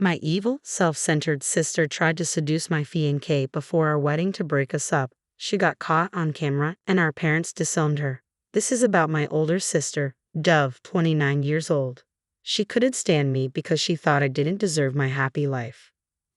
My evil, self-centered sister tried to seduce my fiancé before our wedding to break us up. She got caught on camera, and our parents disowned her. This is about my older sister, Dove, 29 years old. She couldn't stand me because she thought I didn't deserve my happy life.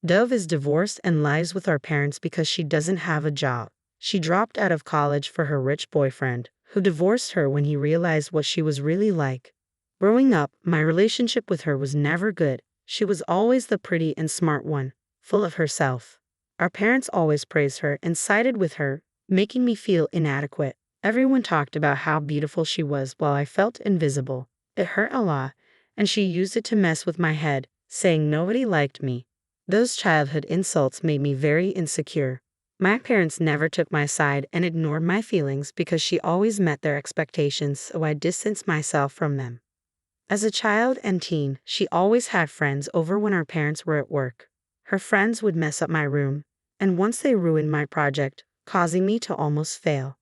Dove is divorced and lives with our parents because she doesn't have a job. She dropped out of college for her rich boyfriend, who divorced her when he realized what she was really like. Growing up, my relationship with her was never good. She was always the pretty and smart one, full of herself. Our parents always praised her and sided with her, making me feel inadequate. Everyone talked about how beautiful she was while I felt invisible. It hurt a lot, and she used it to mess with my head, saying nobody liked me. Those childhood insults made me very insecure. My parents never took my side and ignored my feelings because she always met their expectations, so I distanced myself from them. As a child and teen, she always had friends over when our parents were at work. Her friends would mess up my room, and once they ruined my project, causing me to almost fail.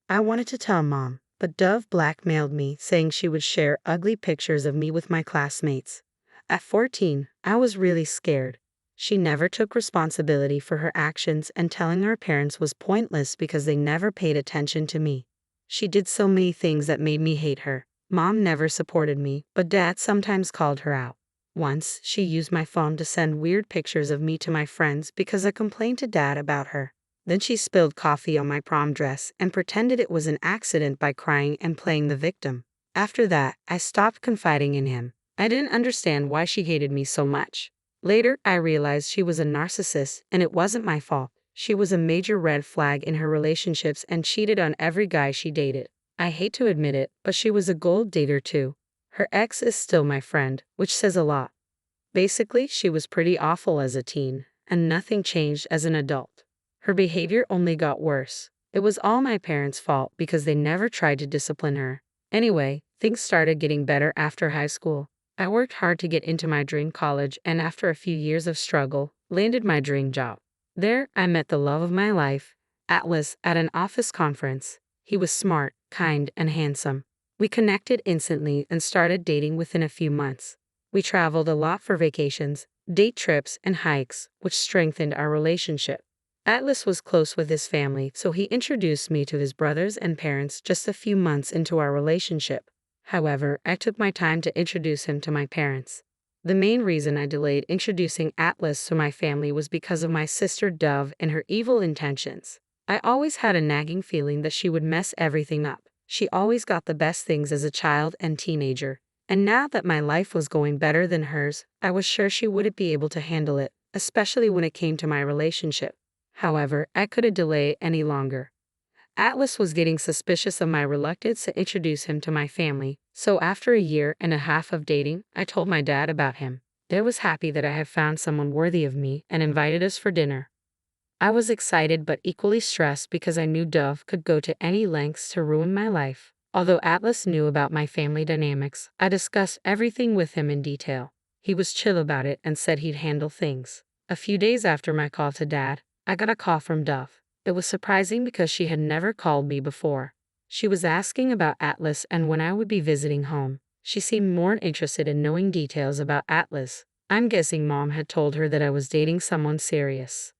I wanted to tell Mom, but Dove blackmailed me, saying she would share ugly pictures of me with my classmates. At 14, I was really scared. She never took responsibility for her actions, and telling our parents was pointless because they never paid attention to me. She did so many things that made me hate her. Mom never supported me, but Dad sometimes called her out. Once, she used my phone to send weird pictures of me to my friends because I complained to Dad about her. Then she spilled coffee on my prom dress and pretended it was an accident by crying and playing the victim. After that, I stopped confiding in him. I didn't understand why she hated me so much. Later, I realized she was a narcissist, and it wasn't my fault. She was a major red flag in her relationships and cheated on every guy she dated. I hate to admit it, but she was a gold dater too. Her ex is still my friend, which says a lot. Basically, she was pretty awful as a teen, and nothing changed as an adult. Her behavior only got worse. It was all my parents' fault because they never tried to discipline her. Anyway, things started getting better after high school. I worked hard to get into my dream college, and after a few years of struggle, landed my dream job. There, I met the love of my life, Atlas, at an office conference. He was smart, kind, and handsome. We connected instantly and started dating within a few months. We traveled a lot for vacations, date trips, and hikes, which strengthened our relationship. Atlas was close with his family, so he introduced me to his brothers and parents just a few months into our relationship. However, I took my time to introduce him to my parents. The main reason I delayed introducing Atlas to my family was because of my sister Dove and her evil intentions. I always had a nagging feeling that she would mess everything up. She always got the best things as a child and teenager, and now that my life was going better than hers, I was sure she wouldn't be able to handle it, especially when it came to my relationship. However, I couldn't delay any longer. Atlas was getting suspicious of my reluctance to introduce him to my family, so after a year and a half of dating, I told my dad about him. Dad was happy that I had found someone worthy of me and invited us for dinner. I was excited but equally stressed because I knew Dove could go to any lengths to ruin my life. Although Atlas knew about my family dynamics, I discussed everything with him in detail. He was chill about it and said he'd handle things. A few days after my call to Dad, I got a call from Dove. It was surprising because she had never called me before. She was asking about Atlas and when I would be visiting home. She seemed more interested in knowing details about Atlas. I'm guessing Mom had told her that I was dating someone serious.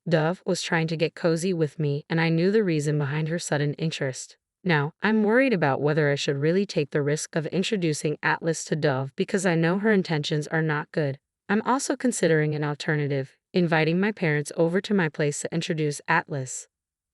Dove was trying to get cozy with me, and I knew the reason behind her sudden interest. Now, I'm worried about whether I should really take the risk of introducing Atlas to Dove because I know her intentions are not good. I'm also considering an alternative, inviting my parents over to my place to introduce Atlas.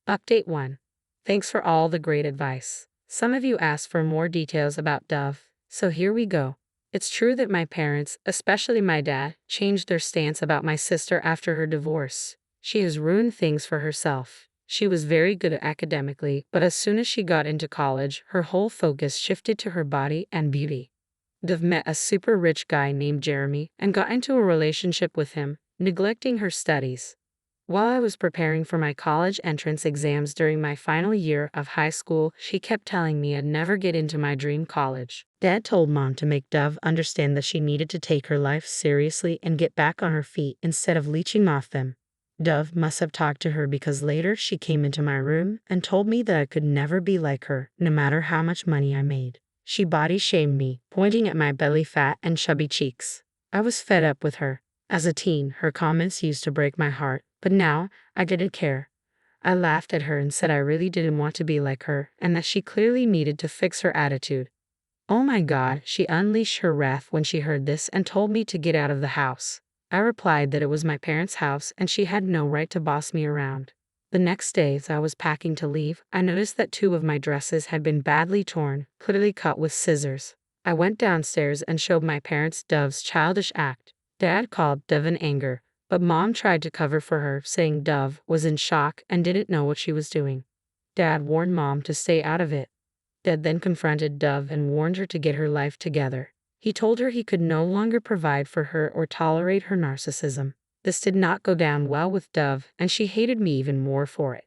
Update 1. Thanks for all the great advice. Some of you asked for more details about Dove, so here we go. It's true that my parents, especially my dad, changed their stance about my sister after her divorce. She has ruined things for herself. She was very good academically, but as soon as she got into college, her whole focus shifted to her body and beauty. Dove met a super rich guy named Jeremy and got into a relationship with him, neglecting her studies. While I was preparing for my college entrance exams during my final year of high school, she kept telling me I'd never get into my dream college. Dad told Mom to make Dove understand that she needed to take her life seriously and get back on her feet instead of leeching off them. Dove must have talked to her because later she came into my room and told me that I could never be like her, no matter how much money I made. She body shamed me, pointing at my belly fat and chubby cheeks. I was fed up with her. As a teen, her comments used to break my heart, but now, I didn't care. I laughed at her and said I really didn't want to be like her, and that she clearly needed to fix her attitude. Oh my God, she unleashed her wrath when she heard this and told me to get out of the house. I replied that it was my parents' house and she had no right to boss me around. The next day, as I was packing to leave, I noticed that 2 of my dresses had been badly torn, clearly cut with scissors. I went downstairs and showed my parents Dove's childish act. Dad called Dove in anger, but Mom tried to cover for her, saying Dove was in shock and didn't know what she was doing. Dad warned Mom to stay out of it. Dad then confronted Dove and warned her to get her life together. He told her he could no longer provide for her or tolerate her narcissism. This did not go down well with Dove, and she hated me even more for it.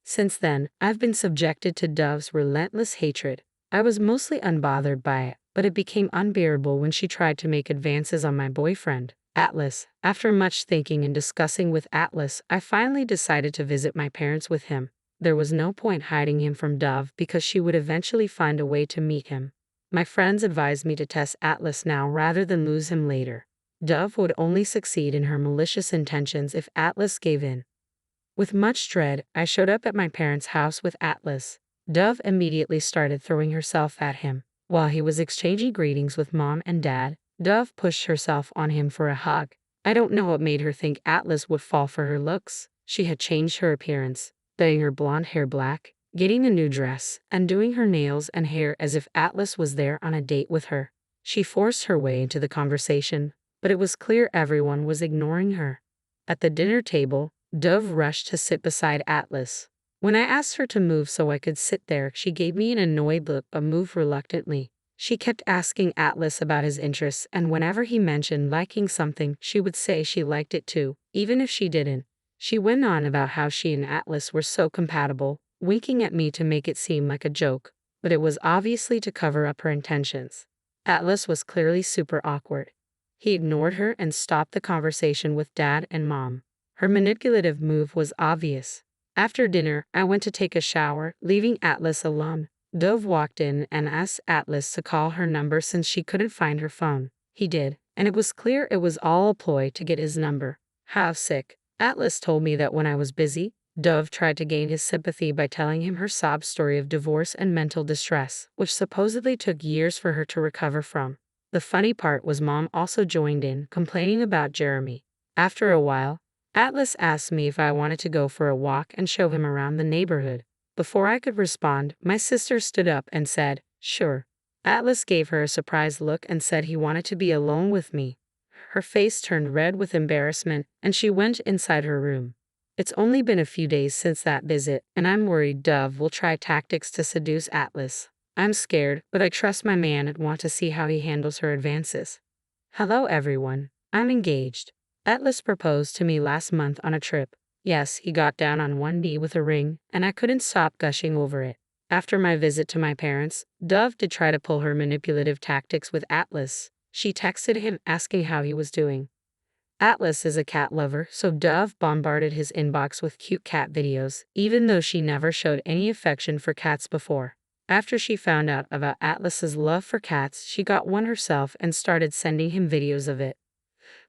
Since then, I've been subjected to Dove's relentless hatred. I was mostly unbothered by it, but it became unbearable when she tried to make advances on my boyfriend, Atlas. After much thinking and discussing with Atlas, I finally decided to visit my parents with him. There was no point hiding him from Dove because she would eventually find a way to meet him. My friends advised me to test Atlas now rather than lose him later. Dove would only succeed in her malicious intentions if Atlas gave in. With much dread, I showed up at my parents' house with Atlas. Dove immediately started throwing herself at him. While he was exchanging greetings with Mom and Dad, Dove pushed herself on him for a hug. I don't know what made her think Atlas would fall for her looks. She had changed her appearance, dyeing her blonde hair black, getting a new dress, and doing her nails and hair as if Atlas was there on a date with her. She forced her way into the conversation, but it was clear everyone was ignoring her. At the dinner table, Dove rushed to sit beside Atlas. When I asked her to move so I could sit there, she gave me an annoyed look but moved reluctantly. She kept asking Atlas about his interests, and whenever he mentioned liking something, she would say she liked it too, even if she didn't. She went on about how she and Atlas were so compatible, winking at me to make it seem like a joke, but it was obviously to cover up her intentions. Atlas was clearly super awkward. He ignored her and stopped the conversation with Dad and Mom. Her manipulative move was obvious. After dinner, I went to take a shower, leaving Atlas alone. Dove walked in and asked Atlas to call her number since she couldn't find her phone. He did, and it was clear it was all a ploy to get his number. How sick. Atlas told me that when I was busy, Dove tried to gain his sympathy by telling him her sob story of divorce and mental distress, which supposedly took years for her to recover from. The funny part was Mom also joined in, complaining about Jeremy. After a while, Atlas asked me if I wanted to go for a walk and show him around the neighborhood. Before I could respond, my sister stood up and said, "Sure." Atlas gave her a surprised look and said he wanted to be alone with me. Her face turned red with embarrassment, and she went inside her room. It's only been a few days since that visit, and I'm worried Dove will try tactics to seduce Atlas. I'm scared, but I trust my man and want to see how he handles her advances. Hello everyone, I'm engaged. Atlas proposed to me last month on a trip. Yes, he got down on one knee with a ring, and I couldn't stop gushing over it. After my visit to my parents, Dove did try to pull her manipulative tactics with Atlas. She texted him asking how he was doing. Atlas is a cat lover, so Dove bombarded his inbox with cute cat videos, even though she never showed any affection for cats before. After she found out about Atlas's love for cats, she got one herself and started sending him videos of it.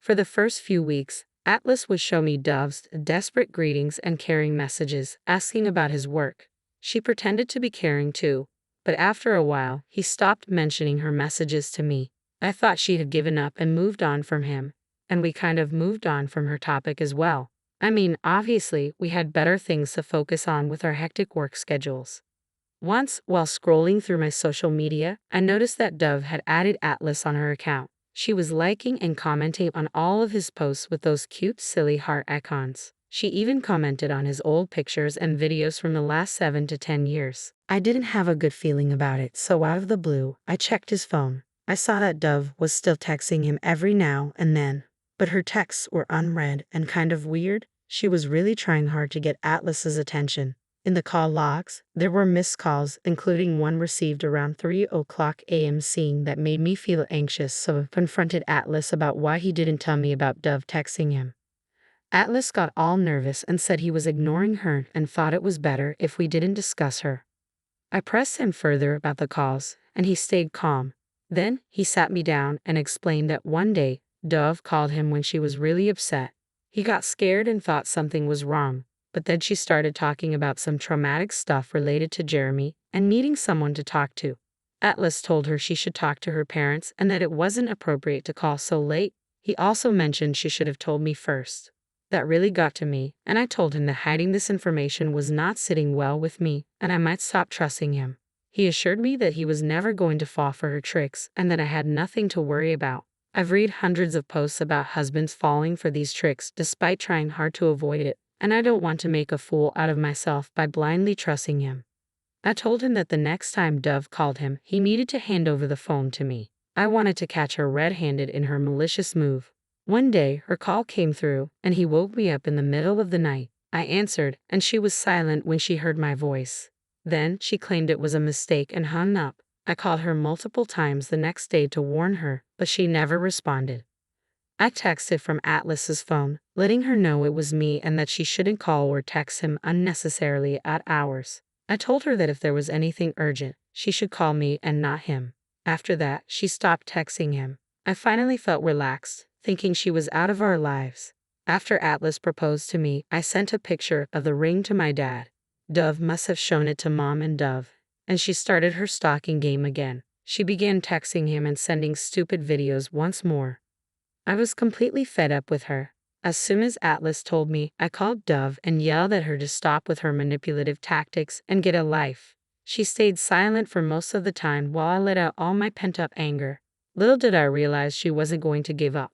For the first few weeks, Atlas would show me Dove's desperate greetings and caring messages, asking about his work. She pretended to be caring too, but after a while, he stopped mentioning her messages to me. I thought she had given up and moved on from him, and we kind of moved on from her topic as well. I mean, obviously, we had better things to focus on with our hectic work schedules. Once, while scrolling through my social media, I noticed that Dove had added Atlas on her account. She was liking and commenting on all of his posts with those cute, silly heart icons. She even commented on his old pictures and videos from the last 7 to 10 years. I didn't have a good feeling about it, so out of the blue, I checked his phone. I saw that Dove was still texting him every now and then, but her texts were unread and kind of weird. She was really trying hard to get Atlas's attention. In the call logs, there were missed calls, including one received around 3:00 a.m. Seeing that made me feel anxious, so I confronted Atlas about why he didn't tell me about Dove texting him. Atlas got all nervous and said he was ignoring her and thought it was better if we didn't discuss her. I pressed him further about the calls, and he stayed calm. Then, he sat me down and explained that one day, Dove called him when she was really upset. He got scared and thought something was wrong, but then she started talking about some traumatic stuff related to Jeremy and needing someone to talk to. Atlas told her she should talk to her parents and that it wasn't appropriate to call so late. He also mentioned she should have told me first. That really got to me, and I told him that hiding this information was not sitting well with me, and I might stop trusting him. He assured me that he was never going to fall for her tricks and that I had nothing to worry about. I've read hundreds of posts about husbands falling for these tricks despite trying hard to avoid it, and I don't want to make a fool out of myself by blindly trusting him. I told him that the next time Dove called him, he needed to hand over the phone to me. I wanted to catch her red-handed in her malicious move. One day, her call came through, and he woke me up in the middle of the night. I answered, and she was silent when she heard my voice. Then, she claimed it was a mistake and hung up. I called her multiple times the next day to warn her, but she never responded. I texted from Atlas's phone, letting her know it was me and that she shouldn't call or text him unnecessarily at hours. I told her that if there was anything urgent, she should call me and not him. After that, she stopped texting him. I finally felt relaxed, thinking she was out of our lives. After Atlas proposed to me, I sent a picture of the ring to my dad. Dove must have shown it to Mom and Dove, and she started her stalking game again. She began texting him and sending stupid videos once more. I was completely fed up with her. As soon as Atlas told me, I called Dove and yelled at her to stop with her manipulative tactics and get a life. She stayed silent for most of the time while I let out all my pent-up anger. Little did I realize she wasn't going to give up.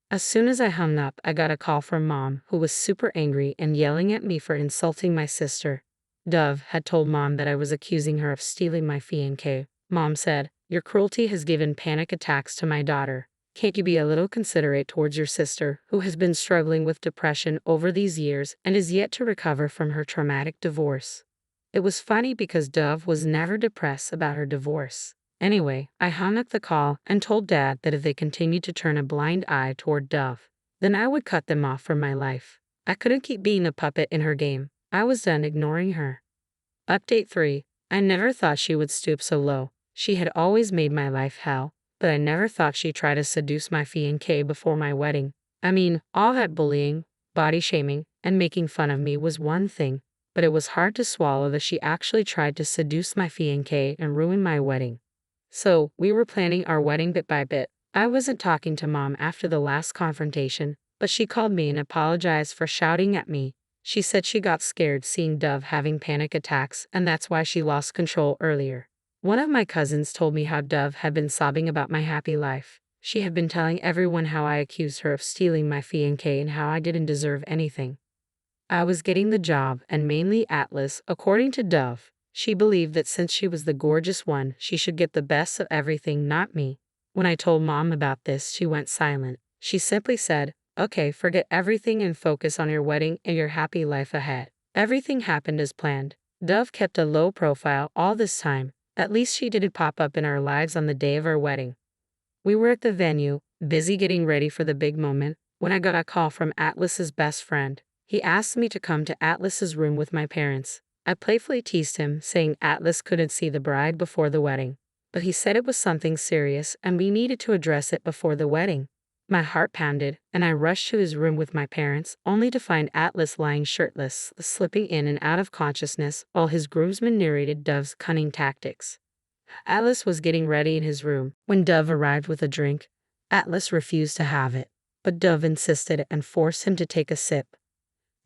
As soon as I hung up, I got a call from Mom, who was super angry and yelling at me for insulting my sister. Dove had told Mom that I was accusing her of stealing my fiancé. Mom said, "Your cruelty has given panic attacks to my daughter. Can't you be a little considerate towards your sister, who has been struggling with depression over these years and is yet to recover from her traumatic divorce?" It was funny because Dove was never depressed about her divorce. Anyway, I hung up the call and told Dad that if they continued to turn a blind eye toward Dove, then I would cut them off from my life. I couldn't keep being a puppet in her game. I was done ignoring her. Update 3. I never thought she would stoop so low. She had always made my life hell, but I never thought she'd try to seduce my fiancé before my wedding. I mean, all that bullying, body shaming, and making fun of me was one thing, but it was hard to swallow that she actually tried to seduce my fiancé and ruin my wedding. So, we were planning our wedding bit by bit. I wasn't talking to Mom after the last confrontation, but she called me and apologized for shouting at me. She said she got scared seeing Dove having panic attacks, and that's why she lost control earlier. One of my cousins told me how Dove had been sobbing about my happy life. She had been telling everyone how I accused her of stealing my fiancé and how I didn't deserve anything. I was getting the job, and mainly Atlas, according to Dove. She believed that since she was the gorgeous one, she should get the best of everything, not me. When I told Mom about this, she went silent. She simply said, "Okay, forget everything and focus on your wedding and your happy life ahead." Everything happened as planned. Dove kept a low profile all this time. At least she didn't pop up in our lives on the day of our wedding. We were at the venue, busy getting ready for the big moment, when I got a call from Atlas's best friend. He asked me to come to Atlas's room with my parents. I playfully teased him, saying Atlas couldn't see the bride before the wedding. But he said it was something serious and we needed to address it before the wedding. My heart pounded, and I rushed to his room with my parents, only to find Atlas lying shirtless, slipping in and out of consciousness while his groomsmen narrated Dove's cunning tactics. Atlas was getting ready in his room when Dove arrived with a drink. Atlas refused to have it, but Dove insisted and forced him to take a sip.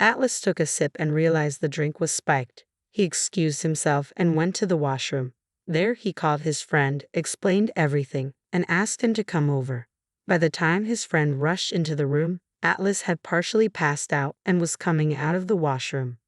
Atlas took a sip and realized the drink was spiked. He excused himself and went to the washroom. There he called his friend, explained everything, and asked him to come over. By the time his friend rushed into the room, Atlas had partially passed out and was coming out of the washroom.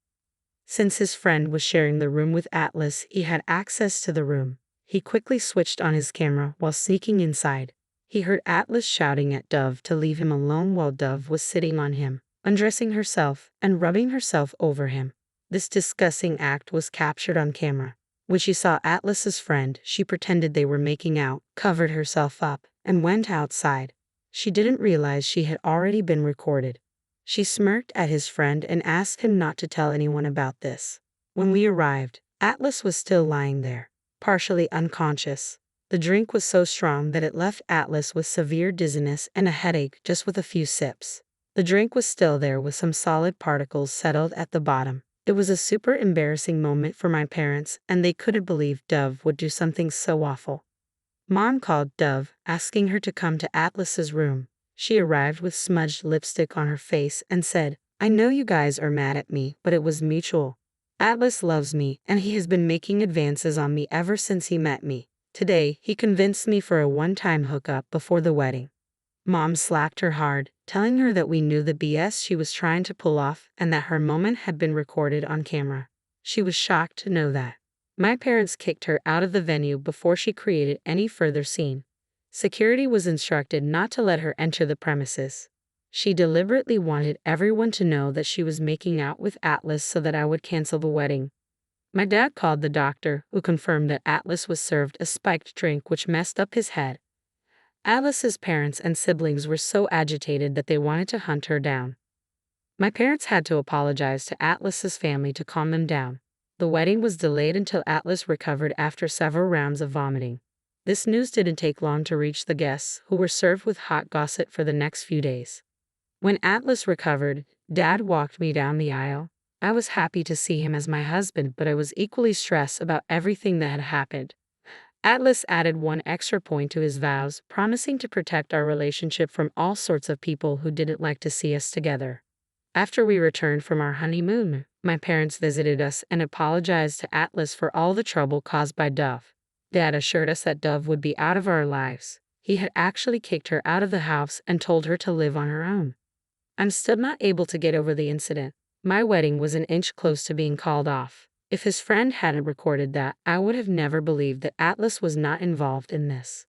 Since his friend was sharing the room with Atlas, he had access to the room. He quickly switched on his camera while sneaking inside. He heard Atlas shouting at Dove to leave him alone while Dove was sitting on him, undressing herself and rubbing herself over him. This disgusting act was captured on camera. When she saw Atlas's friend, she pretended they were making out, covered herself up, and went outside. She didn't realize she had already been recorded. She smirked at his friend and asked him not to tell anyone about this. When we arrived, Atlas was still lying there, partially unconscious. The drink was so strong that it left Atlas with severe dizziness and a headache just with a few sips. The drink was still there with some solid particles settled at the bottom. It was a super embarrassing moment for my parents, and they couldn't believe Dove would do something so awful. Mom called Dove, asking her to come to Atlas's room. She arrived with smudged lipstick on her face and said, "I know you guys are mad at me, but it was mutual. Atlas loves me, and he has been making advances on me ever since he met me. Today, he convinced me for a one-time hookup before the wedding." Mom slapped her hard, telling her that we knew the BS she was trying to pull off and that her moment had been recorded on camera. She was shocked to know that. My parents kicked her out of the venue before she created any further scene. Security was instructed not to let her enter the premises. She deliberately wanted everyone to know that she was making out with Atlas so that I would cancel the wedding. My dad called the doctor, who confirmed that Atlas was served a spiked drink which messed up his head. Atlas's parents and siblings were so agitated that they wanted to hunt her down. My parents had to apologize to Atlas's family to calm them down. The wedding was delayed until Atlas recovered after several rounds of vomiting. This news didn't take long to reach the guests, who were served with hot gossip for the next few days. When Atlas recovered, Dad walked me down the aisle. I was happy to see him as my husband, but I was equally stressed about everything that had happened. Atlas added one extra point to his vows, promising to protect our relationship from all sorts of people who didn't like to see us together. After we returned from our honeymoon, my parents visited us and apologized to Atlas for all the trouble caused by Dove. Dad assured us that Dove would be out of our lives. He had actually kicked her out of the house and told her to live on her own. I'm still not able to get over the incident. My wedding was an inch close to being called off. If his friend hadn't recorded that, I would have never believed that Atlas was not involved in this.